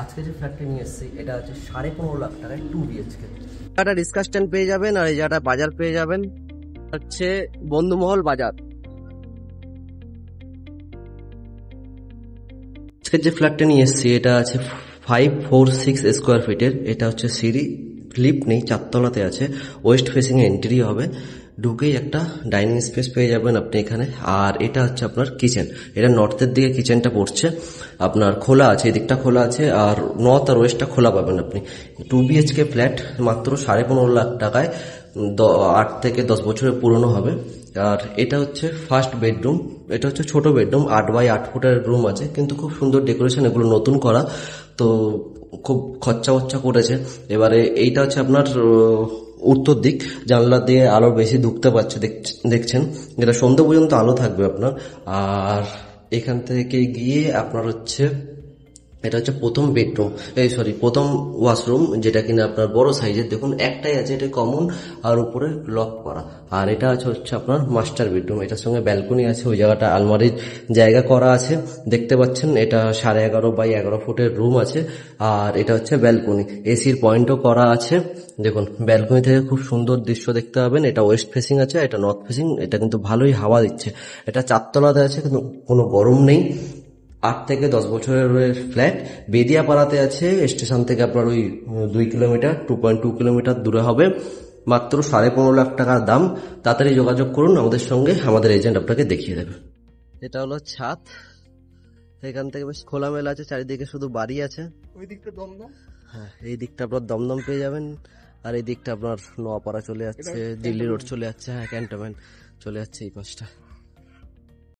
আজকে যে ফ্ল্যাটটা নিয়ে এসেছি এটা হচ্ছে 15.5 লাখ টাকায় 2 BHK। একটা ডিসকাস স্ট্যান্ড পেয়ে যাবেন আর এই জায়গাটা বাজার পেয়ে যাবেন, হচ্ছে বন্ধুমহল বাজার। আজকে যে ফ্ল্যাটটা নিয়ে এসেছি এটা আছে 546 স্কোয়ার ফিটের। এটা হচ্ছে সিঁড়ি, লিফট নেই, 4 তলাতে আছে, ওয়েস্ট ফেসিং এ এন্ট্রি হবে। ঢুকেই একটা ডাইনিং স্পেস পেয়ে যাবেন আপনি এখানে। আর এটা হচ্ছে আপনার কিচেন, এটা নর্থের দিকে কিচেনটা পড়ছে, আপনার খোলা আছে, এদিকটা খোলা আছে, আর নর্থ আর ওয়েস্টটা খোলা পাবেন আপনি। 2 BHK ফ্ল্যাট মাত্র 15.5 লাখ টাকায়, 8 থেকে 10 বছরের পুরনো হবে। আর এটা হচ্ছে ফার্স্ট বেডরুম, এটা হচ্ছে ছোট বেডরুম, 8x8 ফুটের রুম আছে, কিন্তু খুব সুন্দর ডেকোরেশন, এগুলো নতুন করা তো খুব খরচা করেছে। এবারে এইটা হচ্ছে আপনার উত্তর দিক, জানলা দিয়ে আলো বেশি ঢুকতে পারছে, দেখছেন এটা সন্ধ্যা পর্যন্ত আলো থাকবে আপনার। আর এখান থেকে গিয়ে আপনার হচ্ছে এটা হচ্ছে প্রথম বেডরুম, প্রথম ওয়াশরুম, যেটা কিনা আপনার বড় সাইজের, দেখুন একটাই আছে, এটা কমন আর উপরে লক করা। আর এটা হচ্ছে আপনার মাস্টার বেডরুম, এটার সঙ্গে ব্যালকনি আছে, ওই জায়গাটা আলমারির জায়গা করা আছে, দেখতে পাচ্ছেন। এটা 11.5x11 ফুটের রুম আছে। আর এটা হচ্ছে ব্যালকনি, এসির পয়েন্টও করা আছে। দেখুন ব্যালকনি থেকে খুব সুন্দর দৃশ্য দেখতে পাবেন। এটা ওয়েস্ট ফেসিং আছে, এটা নর্থ ফেসিং, এটা কিন্তু ভালোই হাওয়া দিচ্ছে। এটা 4 তলাতে আছে, কিন্তু কোনো গরম নেই। 8 থেকে 10 বছরের ফ্ল্যাট, বেদিয়াপাড়াতে আছে, স্টেশন থেকে আপনার ওই 2 কিলোমিটার, 2.2 কিলোমিটার দূরে হবে। মাত্র 15.5 লাখ টাকার দাম। তাড়াতাড়ি যোগাযোগ করুন আমাদের সঙ্গে, আমাদের এজেন্ট আপনাকে দেখিয়ে দেবে। এটা হলো ছাদ, এখান থেকে বেশ খোলামেলা আছে, চারিদিকে শুধু বাড়ি আছে। ওই দিকটা দমদম, হ্যাঁ, এই দিকটা আপনার দমদম পেয়ে যাবেন, আর এই দিকটা আপনার নোয়াপাড়া চলে যাচ্ছে, দিল্লি রোড চলে যাচ্ছে, হ্যাঁ ক্যান্টনমেন্ট চলে যাচ্ছে এই পাশটা।